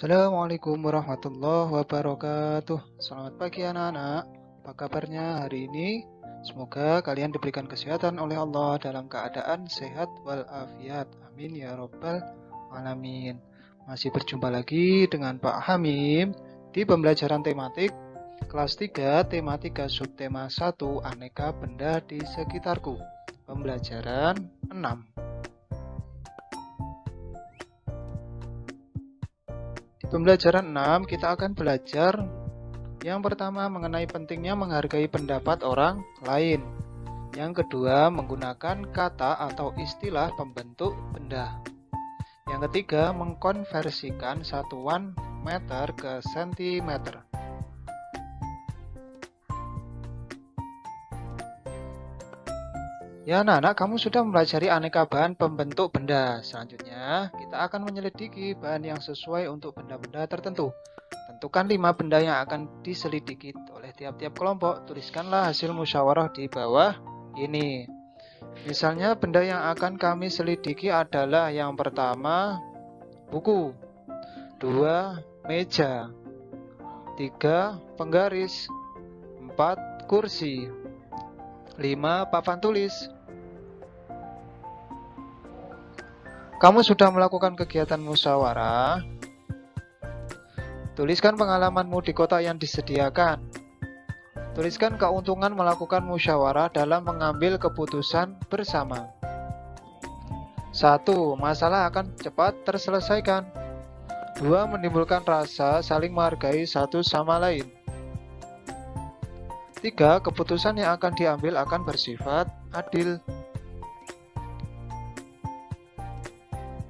Assalamualaikum warahmatullahi wabarakatuh. Selamat pagi anak-anak. Apa kabarnya hari ini? Semoga kalian diberikan kesehatan oleh Allah dalam keadaan sehat walafiat. Amin ya robbal alamin. Masih berjumpa lagi dengan Pak Hamim di pembelajaran tematik kelas 3, tematika subtema 1, aneka benda di sekitarku. Pembelajaran 6. Pembelajaran 6 kita akan belajar yang pertama mengenai pentingnya menghargai pendapat orang lain. Yang kedua menggunakan kata atau istilah pembentuk benda. Yang ketiga mengkonversikan satuan meter ke sentimeter. Ya anak-anak, kamu sudah mempelajari aneka bahan pembentuk benda. Selanjutnya, kita akan menyelidiki bahan yang sesuai untuk benda-benda tertentu. Tentukan 5 benda yang akan diselidiki oleh tiap-tiap kelompok. Tuliskanlah hasil musyawarah di bawah ini. Misalnya, benda yang akan kami selidiki adalah yang pertama, buku. 2, meja. 3, penggaris. 4, kursi. 5, papan tulis. Kamu sudah melakukan kegiatan musyawarah? Tuliskan pengalamanmu di kotak yang disediakan. Tuliskan keuntungan melakukan musyawarah dalam mengambil keputusan bersama. 1. Masalah akan cepat terselesaikan. 2. Menimbulkan rasa saling menghargai satu sama lain. 3. Keputusan yang akan diambil akan bersifat adil.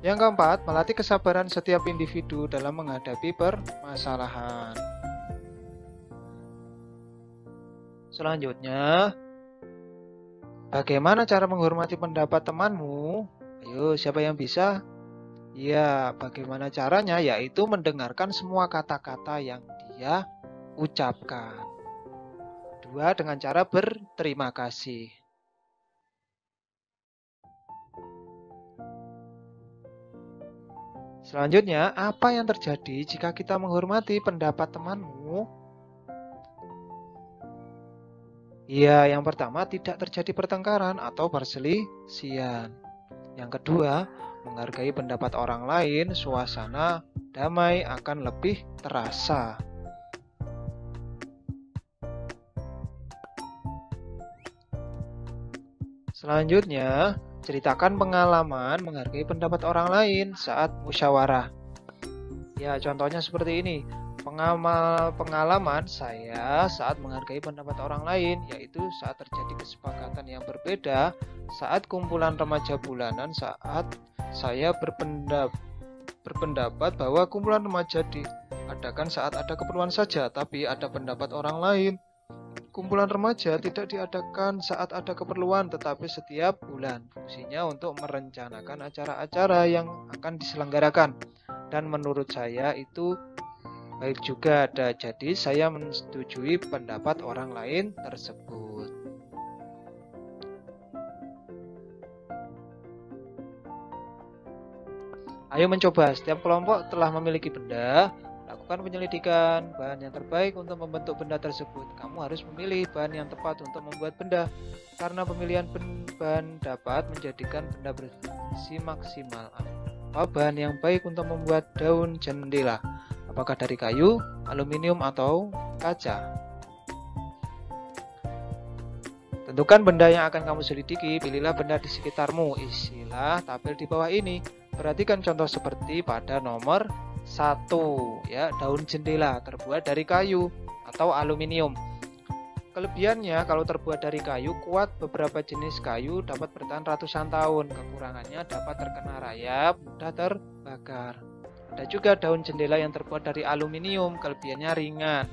Yang keempat, melatih kesabaran setiap individu dalam menghadapi permasalahan. Selanjutnya, bagaimana cara menghormati pendapat temanmu? Ayo, siapa yang bisa? Ya, bagaimana caranya? Yaitu mendengarkan semua kata-kata yang dia ucapkan. 2. Dengan cara berterima kasih. Selanjutnya, apa yang terjadi jika kita menghormati pendapat temanmu? Ya, yang pertama tidak terjadi pertengkaran atau perselisihan. Yang kedua, menghargai pendapat orang lain, suasana damai akan lebih terasa. Selanjutnya, ceritakan pengalaman menghargai pendapat orang lain saat musyawarah. Ya, contohnya seperti ini. Pengalaman saya saat menghargai pendapat orang lain, yaitu saat terjadi kesepakatan yang berbeda, saat kumpulan remaja bulanan, saat saya berpendapat bahwa kumpulan remaja diadakan saat ada keperluan saja, tapi ada pendapat orang lain. Kumpulan remaja tidak diadakan saat ada keperluan, tetapi setiap bulan. Fungsinya untuk merencanakan acara-acara yang akan diselenggarakan. Dan menurut saya itu baik juga ada. Jadi saya menyetujui pendapat orang lain tersebut. Ayo mencoba, setiap kelompok telah memiliki benda. Lakukan penyelidikan bahan yang terbaik untuk membentuk benda tersebut. Kamu harus memilih bahan yang tepat untuk membuat benda, karena pemilihan bahan dapat menjadikan benda bersih maksimal. Apa bahan yang baik untuk membuat daun jendela? Apakah dari kayu, aluminium, atau kaca? Tentukan benda yang akan kamu selidiki. Pilihlah benda di sekitarmu. Isilah tabel di bawah ini. Perhatikan contoh seperti pada nomor 1, ya, daun jendela terbuat dari kayu atau aluminium. Kelebihannya kalau terbuat dari kayu kuat, beberapa jenis kayu dapat bertahan ratusan tahun. Kekurangannya dapat terkena rayap, mudah terbakar. Ada juga daun jendela yang terbuat dari aluminium, kelebihannya ringan,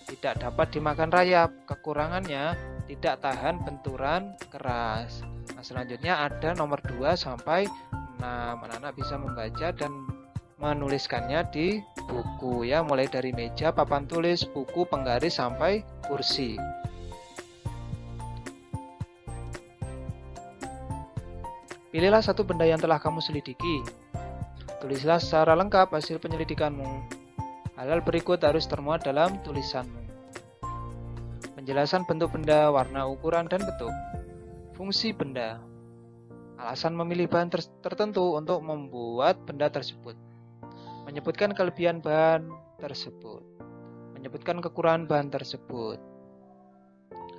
tidak dapat dimakan rayap. Kekurangannya tidak tahan benturan keras. Nah, selanjutnya ada nomor 2 sampai 6. Anak-anak bisa membaca dan menuliskannya di buku, ya, mulai dari meja, papan tulis, buku, penggaris sampai kursi. Pilihlah satu benda yang telah kamu selidiki. Tulislah secara lengkap hasil penyelidikanmu. Hal-hal berikut harus termuat dalam tulisanmu. Penjelasan bentuk benda, warna, ukuran, dan bentuk. Fungsi benda. Alasan memilih bahan tertentu untuk membuat benda tersebut. Menyebutkan kelebihan bahan tersebut. Menyebutkan kekurangan bahan tersebut.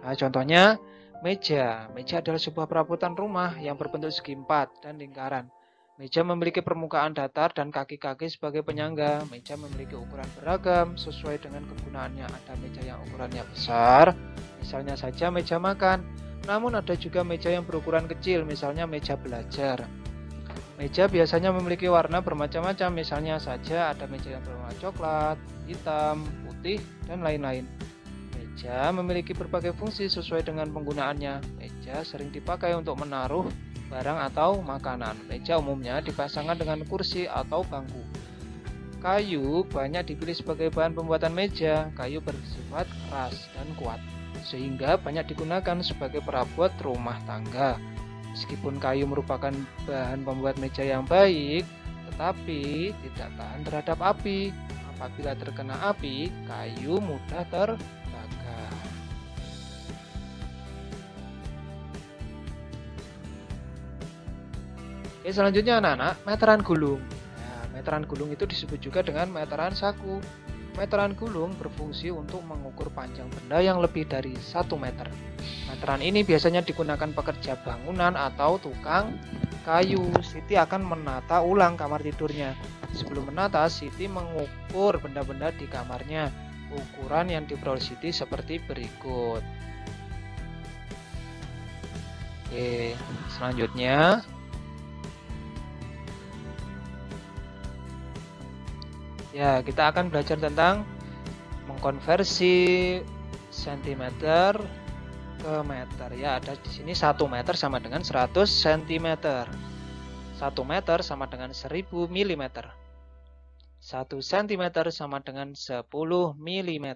Nah, contohnya, meja. Meja adalah sebuah perabotan rumah yang berbentuk segi empat dan lingkaran. Meja memiliki permukaan datar dan kaki-kaki sebagai penyangga. Meja memiliki ukuran beragam sesuai dengan kegunaannya. Ada meja yang ukurannya besar, misalnya saja meja makan. Namun ada juga meja yang berukuran kecil, misalnya meja belajar. Meja biasanya memiliki warna bermacam-macam, misalnya saja ada meja yang berwarna coklat, hitam, putih, dan lain-lain. Meja memiliki berbagai fungsi sesuai dengan penggunaannya. Meja sering dipakai untuk menaruh barang atau makanan. Meja umumnya dipasangkan dengan kursi atau bangku. Kayu banyak dipilih sebagai bahan pembuatan meja. Kayu bersifat keras dan kuat, sehingga banyak digunakan sebagai perabot rumah tangga. Meskipun kayu merupakan bahan pembuat meja yang baik, tetapi tidak tahan terhadap api. Apabila terkena api, kayu mudah terbakar. Oke, selanjutnya anak-anak, meteran gulung. Nah, meteran gulung itu disebut juga dengan meteran saku. Meteran gulung berfungsi untuk mengukur panjang benda yang lebih dari 1 meter. Meteran ini biasanya digunakan pekerja bangunan atau tukang kayu. Siti akan menata ulang kamar tidurnya. Sebelum menata, Siti mengukur benda-benda di kamarnya. Ukuran yang diperoleh Siti seperti berikut. Oke, selanjutnya ya, kita akan belajar tentang mengkonversi sentimeter ke meter. Ya, ada di sini 1 meter sama dengan 100 cm. 1 meter sama dengan 1000 mm. 1 cm sama dengan 10 mm.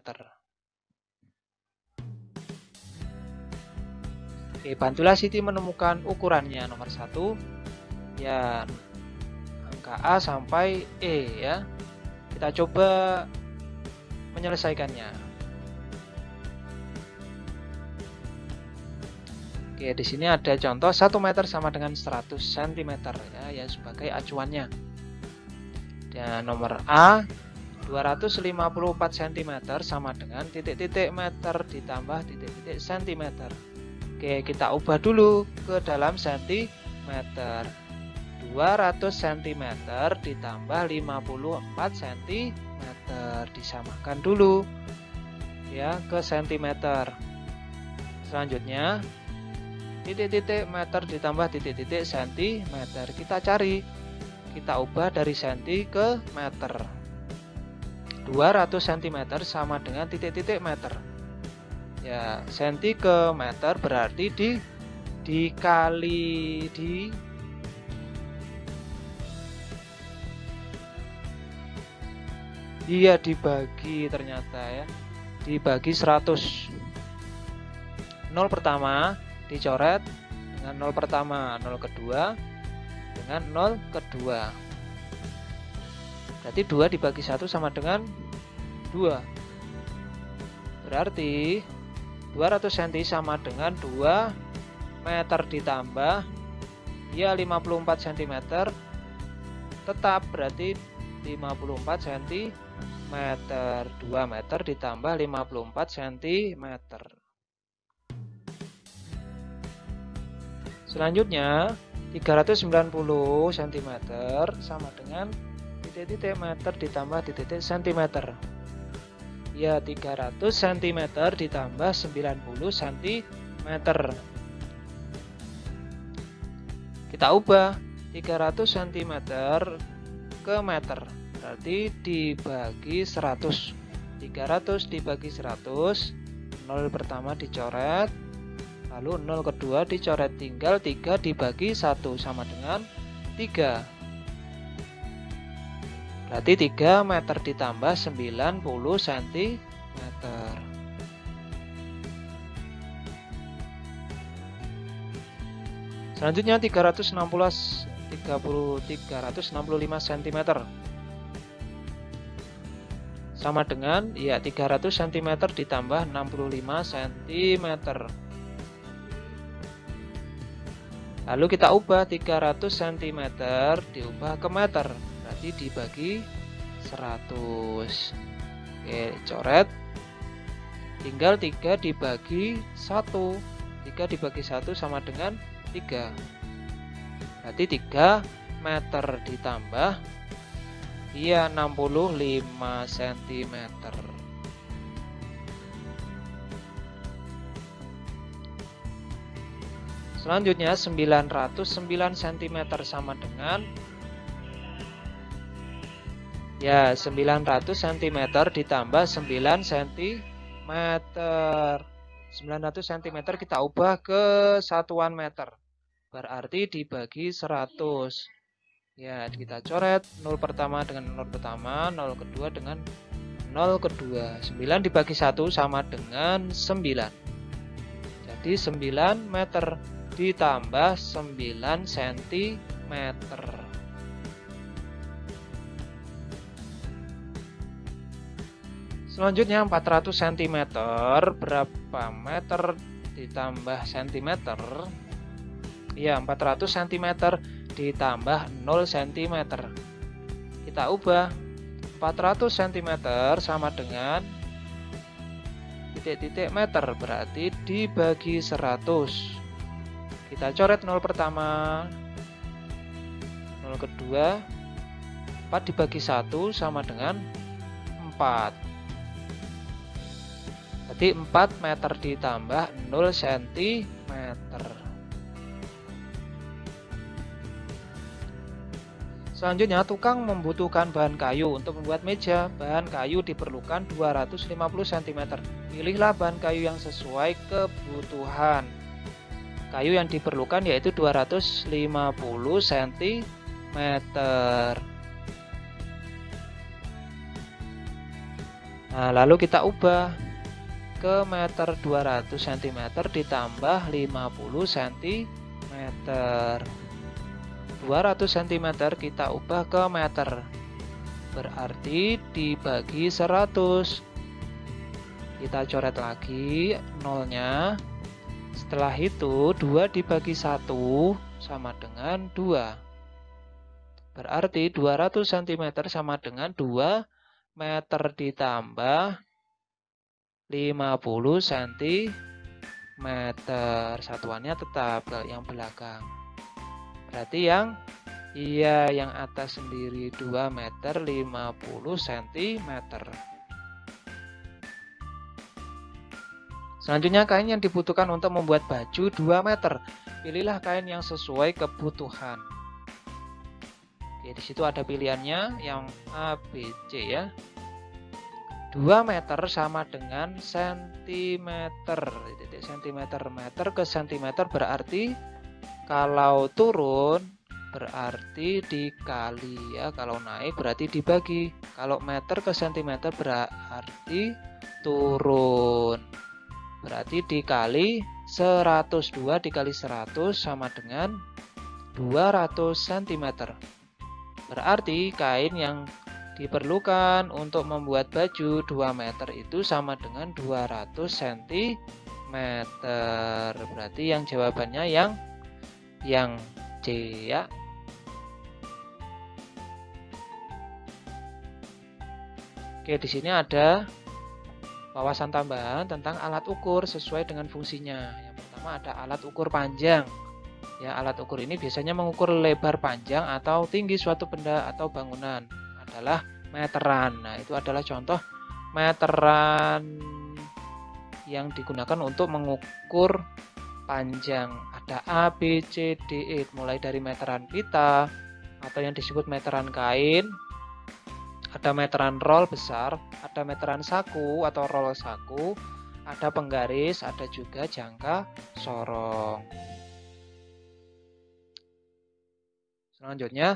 Oke, bantulah Siti menemukan ukurannya. Nomor 1, ya, angka A sampai E ya. Kita coba menyelesaikannya. Oke, di sini ada contoh 1 meter sama dengan 100 cm ya, sebagai acuannya. Dan nomor A, 254 cm sama dengan titik-titik meter ditambah titik-titik cm. Oke, kita ubah dulu ke dalam cm. 200 cm ditambah 54 cm, disamakan dulu ya ke cm. Selanjutnya titik-titik meter ditambah titik-titik cm, kita cari, kita ubah dari cm ke meter. 200 cm sama dengan titik-titik meter ya, cm ke meter berarti dikali dibagi, ternyata ya, dibagi 100. 0 pertama dicoret dengan 0 pertama, 0 kedua dengan 0 kedua. Berarti 2 dibagi 1 sama dengan 2. Berarti 200 cm sama dengan 2 meter ditambah ya 54 cm, tetap berarti 54 cm. 2 meter ditambah 54 cm. Selanjutnya 390 cm sama dengan titik-titik meter ditambah titik-titik cm. Ya, 300 cm ditambah 90 cm. Kita ubah 300 cm ke meter, berarti dibagi 100. 300 dibagi 100, 0 pertama dicoret, lalu 0 kedua dicoret, tinggal 3 dibagi 1 sama dengan 3. Berarti 3 meter ditambah 90 cm. Selanjutnya 365 cm. sama dengan ya 300 cm ditambah 65 cm. Lalu kita ubah 300 cm diubah ke meter, berarti dibagi 100. Oke, coret. Tinggal 3 dibagi 1. 3 dibagi 1 sama dengan 3. Berarti 3 meter ditambah iya 65 cm. Selanjutnya 909 cm sama dengan ya 900 cm ditambah 9 cm. 900 cm kita ubah ke satuan meter, berarti dibagi 100. Ya, kita coret 0 pertama dengan 0 pertama, 0 kedua dengan 0 kedua. 9 dibagi 1 sama dengan 9. Jadi 9 meter ditambah 9 cm. Selanjutnya 400 cm, berapa meter ditambah cm? Ya, 400 cm ditambah 0 cm. Kita ubah 400 cm sama dengan titik-titik meter, berarti dibagi 100. Kita coret 0 pertama, 0 kedua. 4 dibagi 1 sama dengan 4. Berarti 4 meter ditambah 0 cm. Selanjutnya, tukang membutuhkan bahan kayu untuk membuat meja. Bahan kayu diperlukan 250 cm. Pilihlah bahan kayu yang sesuai kebutuhan. Kayu yang diperlukan yaitu 250 cm. Nah, lalu kita ubah ke meter, 200 cm ditambah 50 cm. 200 cm kita ubah ke meter, berarti dibagi 100. Kita coret lagi nolnya. Setelah itu 2 dibagi 1 sama dengan 2. Berarti 200 cm sama dengan 2 meter ditambah 50 cm. Satuannya tetap yang belakang. Berarti yang atas sendiri 2 meter 50 cm. Selanjutnya, kain yang dibutuhkan untuk membuat baju 2 meter. Pilihlah kain yang sesuai kebutuhan. Oke, di situ ada pilihannya yang A, B, C ya. 2 meter sama dengan sentimeter. Sentimeter, meter ke sentimeter, berarti kalau turun berarti dikali ya. Kalau naik berarti dibagi. Kalau meter ke sentimeter berarti turun. Berarti dikali 102 dikali 100 sama dengan 200 cm. Berarti kain yang diperlukan untuk membuat baju 2 meter itu sama dengan 200 cm. Berarti yang jawabannya yang C ya. Oke, di sini ada wawasan tambahan tentang alat ukur sesuai dengan fungsinya. Yang pertama ada alat ukur panjang. Ya, alat ukur ini biasanya mengukur lebar panjang atau tinggi suatu benda atau bangunan. Adalah meteran. Nah, itu adalah contoh meteran yang digunakan untuk mengukur panjang. Ada A, B, C, D, E, mulai dari meteran pita atau yang disebut meteran kain, ada meteran roll besar, ada meteran saku atau roll saku, ada penggaris, ada juga jangka sorong. Selanjutnya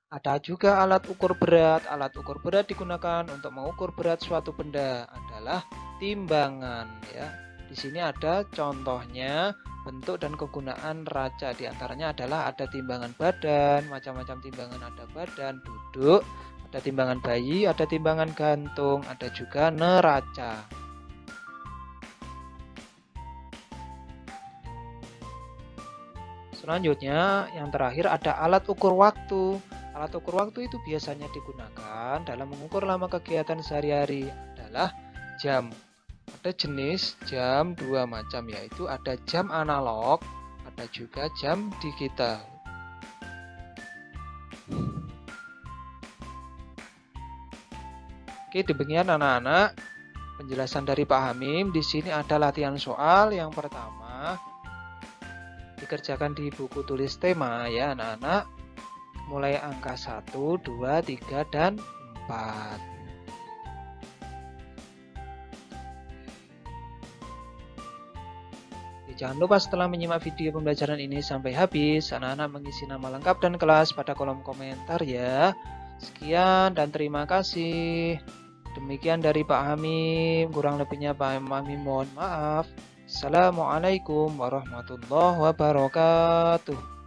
ada juga alat ukur berat. Alat ukur berat digunakan untuk mengukur berat suatu benda adalah timbangan ya. Di sini ada contohnya bentuk dan kegunaan raca. Di antaranya adalah ada timbangan badan, macam-macam timbangan, ada badan, duduk, Ada timbangan bayi, ada timbangan gantung, ada juga neraca. Selanjutnya, yang terakhir ada alat ukur waktu. Alat ukur waktu itu biasanya digunakan dalam mengukur lama kegiatan sehari-hari adalah jam. Ada jenis jam dua macam, yaitu ada jam analog, ada juga jam digital. Oke, demikian anak-anak penjelasan dari Pak Hamim. Di sini ada latihan soal. Yang pertama dikerjakan di buku tulis tema ya anak-anak. Mulai angka 1, 2, 3, dan 4. Jangan lupa setelah menyimak video pembelajaran ini sampai habis, anak-anak mengisi nama lengkap dan kelas pada kolom komentar ya. Sekian dan terima kasih. Demikian dari Pak Hamim, kurang lebihnya Pak Hamim mohon maaf. Assalamualaikum warahmatullahi wabarakatuh.